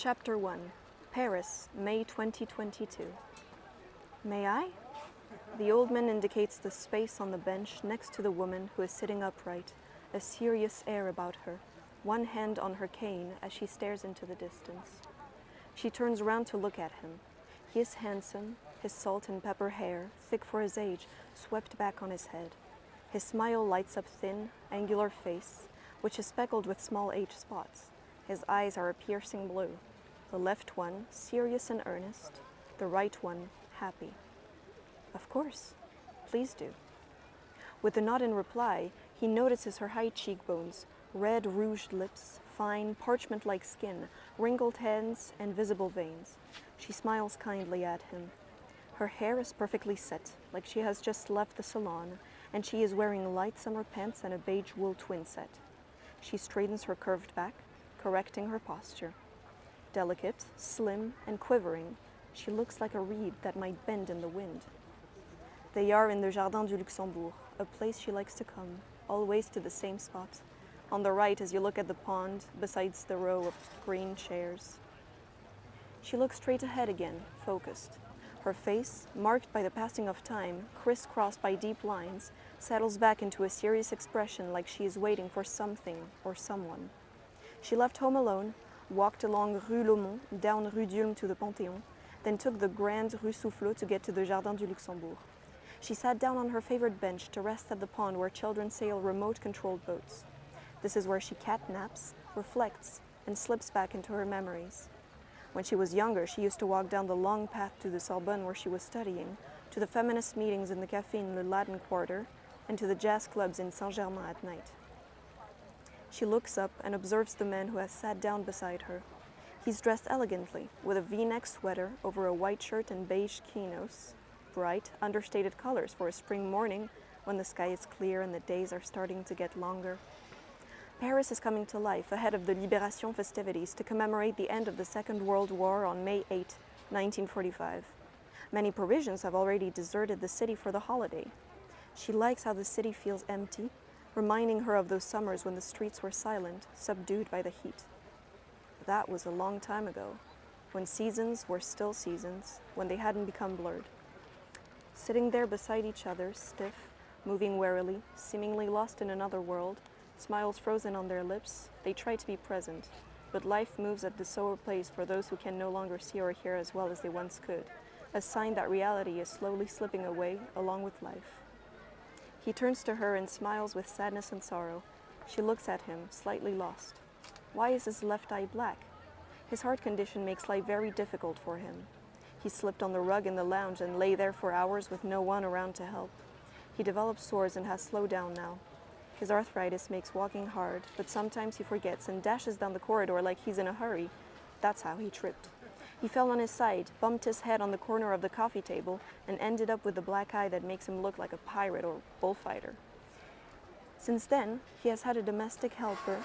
Chapter 1. Paris, May 2022. May I? The old man indicates the space on the bench next to the woman who is sitting upright, a serious air about her, one hand on her cane as she stares into the distance. She turns around to look at him. He is handsome, his salt and pepper hair, thick for his age, swept back on his head. His smile lights up thin, angular face, which is speckled with small H spots. His eyes are a piercing blue. The left one, serious and earnest. The right one, happy. Of course. Please do. With a nod in reply, he notices her high cheekbones, red rouged lips, fine parchment-like skin, wrinkled hands, and visible veins. She smiles kindly at him. Her hair is perfectly set, like she has just left the salon, and she is wearing light summer pants and a beige wool twin set. She straightens her curved back, correcting her posture. Delicate, slim, and quivering, she looks like a reed that might bend in the wind. They are in the Jardin du Luxembourg, a place she likes to come, always to the same spot. On the right as you look at the pond, besides the row of green chairs. She looks straight ahead again, focused. Her face, marked by the passing of time, crisscrossed by deep lines, settles back into a serious expression like she is waiting for something or someone. She left home alone, walked along Rue Laumont, down Rue d'Ulm to the Panthéon, then took the grand Rue Soufflot to get to the Jardin du Luxembourg. She sat down on her favorite bench to rest at the pond where children sail remote-controlled boats. This is where she catnaps, reflects, and slips back into her memories. When she was younger, she used to walk down the long path to the Sorbonne where she was studying, to the feminist meetings in the café in the Latin Quarter, and to the jazz clubs in Saint-Germain at night. She looks up and observes the man who has sat down beside her. He's dressed elegantly, with a V-neck sweater over a white shirt and beige chinos, bright, understated colors for a spring morning when the sky is clear and the days are starting to get longer. Paris is coming to life ahead of the Libération festivities to commemorate the end of the Second World War on May 8, 1945. Many Parisians have already deserted the city for the holiday. She likes how the city feels empty, reminding her of those summers when the streets were silent, subdued by the heat. That was a long time ago, when seasons were still seasons, when they hadn't become blurred. Sitting there beside each other, stiff, moving warily, seemingly lost in another world, smiles frozen on their lips, they try to be present, but life moves at the slower pace for those who can no longer see or hear as well as they once could, a sign that reality is slowly slipping away along with life. He turns to her and smiles with sadness and sorrow. She looks at him, slightly lost. Why is his left eye black? His heart condition makes life very difficult for him. He slipped on the rug in the lounge and lay there for hours with no one around to help. He developed sores and has slowed down now. His arthritis makes walking hard, but sometimes he forgets and dashes down the corridor like he's in a hurry. That's how he tripped. He fell on his side, bumped his head on the corner of the coffee table, and ended up with the black eye that makes him look like a pirate or bullfighter. Since then, he has had a domestic helper,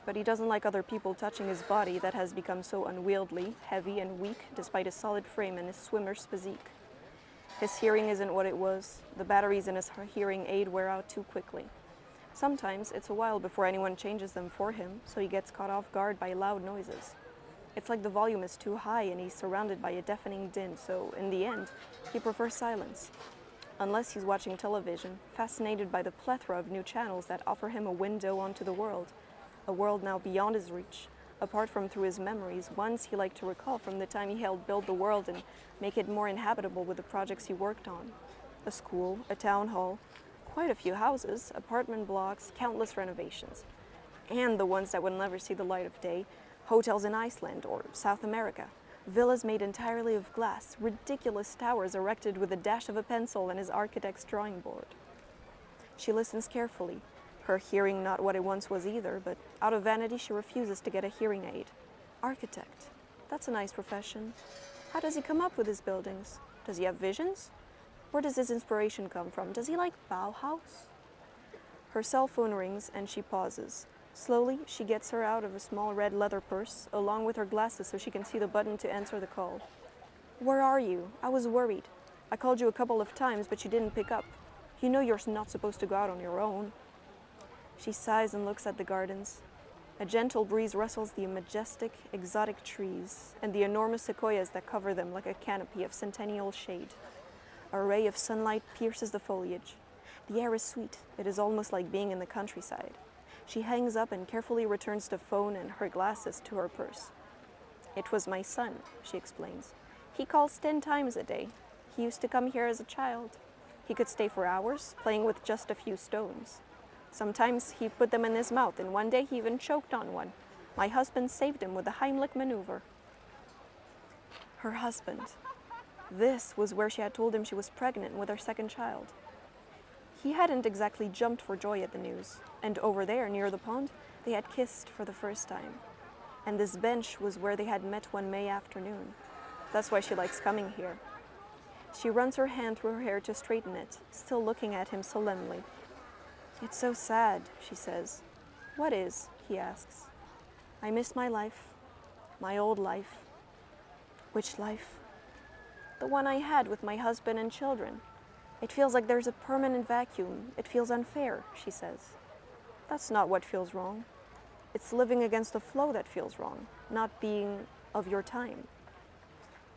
but he doesn't like other people touching his body that has become so unwieldy, heavy, and weak despite his solid frame and his swimmer's physique. His hearing isn't what it was. The batteries in his hearing aid wear out too quickly. Sometimes it's a while before anyone changes them for him, so he gets caught off guard by loud noises. It's like the volume is too high and he's surrounded by a deafening din, so in the end, he prefers silence. Unless he's watching television, fascinated by the plethora of new channels that offer him a window onto the world, a world now beyond his reach, apart from through his memories, ones he liked to recall from the time he helped build the world and make it more inhabitable with the projects he worked on. A school, a town hall, quite a few houses, apartment blocks, countless renovations. And the ones that would never see the light of day, hotels in Iceland or South America, villas made entirely of glass, ridiculous towers erected with a dash of a pencil and his architect's drawing board. She listens carefully, her hearing not what it once was either, but out of vanity she refuses to get a hearing aid. Architect, that's a nice profession. How does he come up with his buildings? Does he have visions? Where does his inspiration come from? Does he like Bauhaus? Her cell phone rings and she pauses. Slowly, she gets her out of a small red leather purse, along with her glasses so she can see the button to answer the call. Where are you? I was worried. I called you a couple of times, but you didn't pick up. You know you're not supposed to go out on your own. She sighs and looks at the gardens. A gentle breeze rustles the majestic, exotic trees and the enormous sequoias that cover them like a canopy of centennial shade. A ray of sunlight pierces the foliage. The air is sweet. It is almost like being in the countryside. She hangs up and carefully returns the phone and her glasses to her purse. It was my son, she explains. He calls 10 times a day. He used to come here as a child. He could stay for hours, playing with just a few stones. Sometimes he put them in his mouth, and one day he even choked on one. My husband saved him with the Heimlich maneuver. Her husband. This was where she had told him she was pregnant with her second child. He hadn't exactly jumped for joy at the news, and over there, near the pond, they had kissed for the first time. And this bench was where they had met one May afternoon. That's why she likes coming here. She runs her hand through her hair to straighten it, still looking at him solemnly. It's so sad, she says. What is? He asks. I miss my life, my old life. Which life? The one I had with my husband and children. It feels like there's a permanent vacuum. It feels unfair, she says. That's not what feels wrong. It's living against the flow that feels wrong, not being of your time.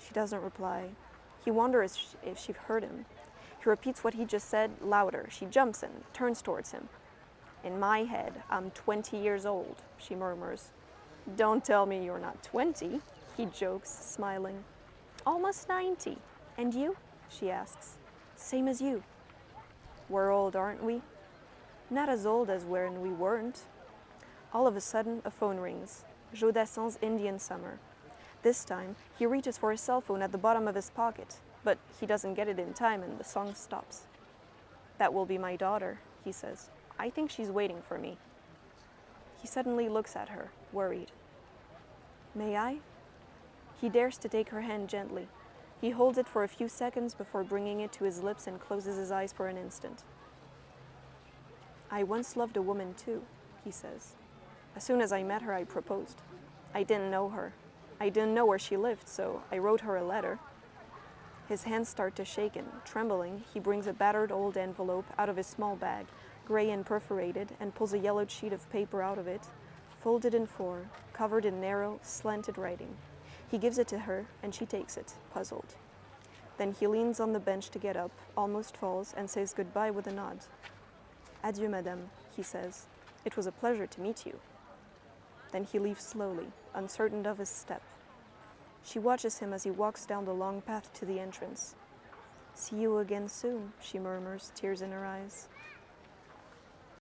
She doesn't reply. He wonders if she heard him. He repeats what he just said louder. She jumps in, turns towards him. In my head, I'm 20 years old, she murmurs. Don't tell me you're not 20, he jokes, smiling. Almost 90. And you? She asks. Same as you. We're old, aren't we? Not as old as when we weren't. All of a sudden, a phone rings. Jodassin's Indian Summer. This time, he reaches for his cell phone at the bottom of his pocket, but he doesn't get it in time and the song stops. That will be my daughter, he says. I think she's waiting for me. He suddenly looks at her, worried. May I? He dares to take her hand gently. He holds it for a few seconds before bringing it to his lips and closes his eyes for an instant. I once loved a woman too, he says. As soon as I met her, I proposed. I didn't know her. I didn't know where she lived, so I wrote her a letter. His hands start to shake and, trembling, he brings a battered old envelope out of his small bag, gray and perforated, and pulls a yellowed sheet of paper out of it, folded in four, covered in narrow, slanted writing. He gives it to her, and she takes it, puzzled. Then he leans on the bench to get up, almost falls, and says goodbye with a nod. Adieu, madame, he says. It was a pleasure to meet you. Then he leaves slowly, uncertain of his step. She watches him as he walks down the long path to the entrance. See you again soon, she murmurs, tears in her eyes.